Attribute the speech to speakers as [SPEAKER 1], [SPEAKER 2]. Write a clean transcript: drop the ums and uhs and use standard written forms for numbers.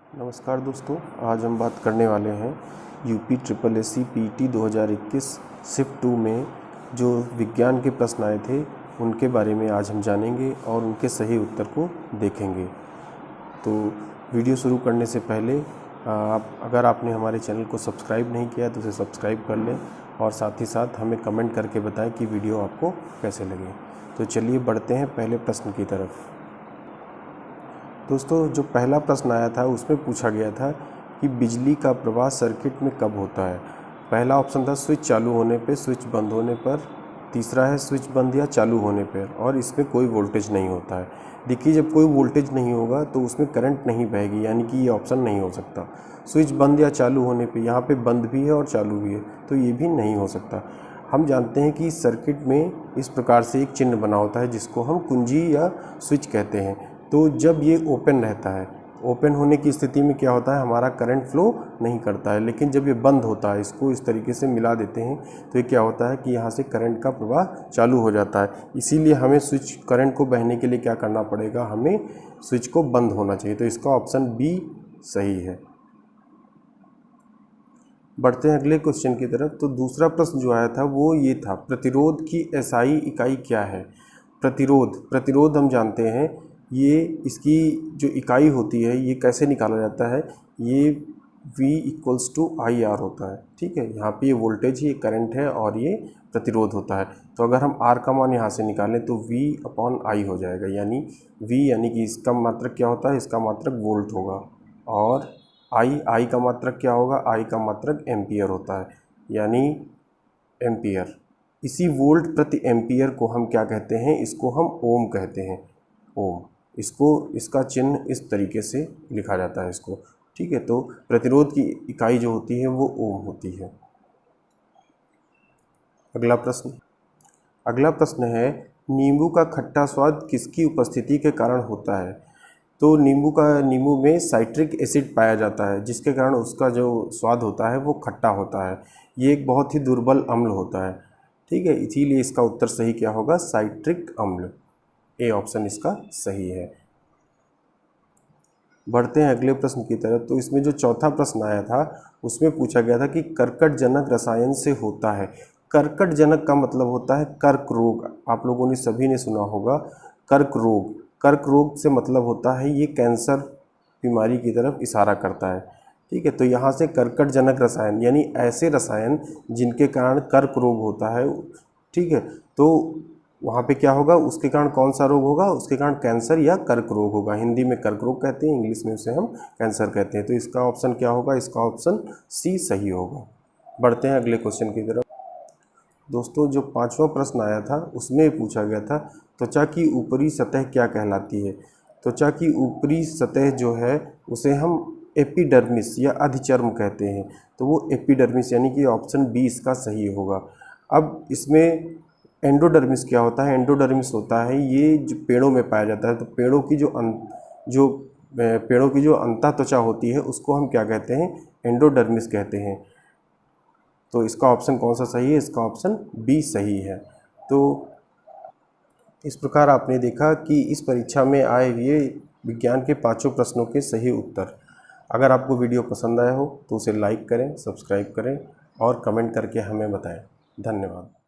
[SPEAKER 1] नमस्कार दोस्तों, आज हम बात करने वाले हैं UP triple SC PT 2021 shift 2 में जो विज्ञान के प्रश्न आए थे उनके बारे में आज हम जानेंगे और उनके सही उत्तर को देखेंगे। तो वीडियो शुरू करने से पहले अगर आपने हमारे चैनल को सब्सक्राइब नहीं किया तो उसे सब्सक्राइब कर लें और साथ ही साथ हमें कमेंट करके बताएं कि वीडियो आपको कैसे लगे। तो चलिए बढ़ते हैं पहले प्रश्न की तरफ। दोस्तों, जो पहला प्रश्न आया था उसमें पूछा गया था कि बिजली का प्रवाह सर्किट में कब होता है। पहला ऑप्शन था स्विच चालू होने पर, स्विच बंद होने पर, तीसरा है स्विच बंद या चालू होने पर, और इसमें कोई वोल्टेज नहीं होता है। देखिए, जब कोई वोल्टेज नहीं होगा तो उसमें करंट नहीं बहेगी, यानी कि ये ऑप्शन नहीं हो सकता। स्विच बंद या चालू होने पे, यहाँ पे बंद भी है और चालू भी है, तो ये भी नहीं हो सकता। हम जानते हैं कि सर्किट में इस प्रकार से एक चिन्ह बना होता है जिसको हम कुंजी या स्विच कहते हैं। तो जब ये ओपन रहता है, ओपन होने की स्थिति में क्या होता है, हमारा करंट फ्लो नहीं करता है। लेकिन जब ये बंद होता है, इसको इस तरीके से मिला देते हैं, तो ये क्या होता है कि यहाँ से करंट का प्रवाह चालू हो जाता है। इसीलिए हमें स्विच करंट को बहने के लिए क्या करना पड़ेगा, हमें स्विच को बंद होना चाहिए। तो इसका ऑप्शन बी सही है। बढ़ते हैं अगले क्वेश्चन की तरफ। तो दूसरा प्रश्न जो आया था वो ये था, प्रतिरोध की एसआई इकाई क्या है। प्रतिरोध हम जानते हैं, ये इसकी जो इकाई होती है ये कैसे निकाला जाता है, ये V = IR होता है। ठीक है, यहाँ पे ये वोल्टेज, ये करंट है और ये प्रतिरोध होता है। तो अगर हम R का मान यहाँ से निकालें तो V/I हो जाएगा, यानी V यानी कि इसका मात्रक क्या होता है, इसका मात्रक वोल्ट होगा, और I का मात्रक क्या होगा, I का मात्रक एम्पियर होता है, यानी एम्पियर। इसी वोल्ट प्रति एम्पियर को हम क्या कहते हैं, इसको हम ओम कहते हैं, ओम। इसका चिन्ह इस तरीके से लिखा जाता है इसको। ठीक है, तो प्रतिरोध की इकाई जो होती है वो ओम होती है। अगला प्रश्न है, नींबू का खट्टा स्वाद किसकी उपस्थिति के कारण होता है। तो नींबू में साइट्रिक एसिड पाया जाता है, जिसके कारण उसका जो स्वाद होता है वो खट्टा होता है। ये एक बहुत ही दुर्बल अम्ल होता है। ठीक है, इसीलिए इसका उत्तर सही क्या होगा, साइट्रिक अम्ल। ए ऑप्शन इसका सही है। बढ़ते हैं अगले प्रश्न की तरफ। तो इसमें जो चौथा प्रश्न आया था उसमें पूछा गया था कि कर्कटजनक रसायन से होता है। कर्कटजनक का मतलब होता है कर्क रोग। आप लोगों ने सभी ने सुना होगा कर्क रोग से मतलब होता है ये कैंसर बीमारी की तरफ इशारा करता है। ठीक है, तो यहाँ से कर्कटजनक रसायन यानी ऐसे रसायन जिनके कारण कर्क रोग होता है। ठीक है, तो वहाँ पे क्या होगा, उसके कारण कौन सा रोग होगा, उसके कारण कैंसर या कर्क रोग होगा। हिंदी में कर्क रोग कहते हैं, इंग्लिश में उसे हम कैंसर कहते हैं। तो इसका ऑप्शन क्या होगा, इसका ऑप्शन सी सही होगा। बढ़ते हैं अगले क्वेश्चन की तरफ। दोस्तों, जो पांचवा प्रश्न आया था उसमें पूछा गया था, त्वचा की ऊपरी सतह क्या कहलाती है। त्वचा की ऊपरी सतह जो है उसे हम एपिडर्मिस या अधिचर्म कहते हैं। तो वो एपिडर्मिस यानी कि ऑप्शन बी इसका सही होगा। अब इसमें एंडोडर्मिस क्या होता है, एंडोडर्मिस होता है ये जो पेड़ों में पाया जाता है। तो पेड़ों की जो अंतः त्वचा होती है उसको हम क्या कहते हैं, एंडोडर्मिस कहते हैं। तो इसका ऑप्शन कौन सा सही है, इसका ऑप्शन बी सही है। तो इस प्रकार आपने देखा कि इस परीक्षा में आए हुए विज्ञान के पांचों प्रश्नों के सही उत्तर। अगर आपको वीडियो पसंद आया हो तो उसे लाइक करें, सब्सक्राइब करें और कमेंट करके हमें बताएं। धन्यवाद।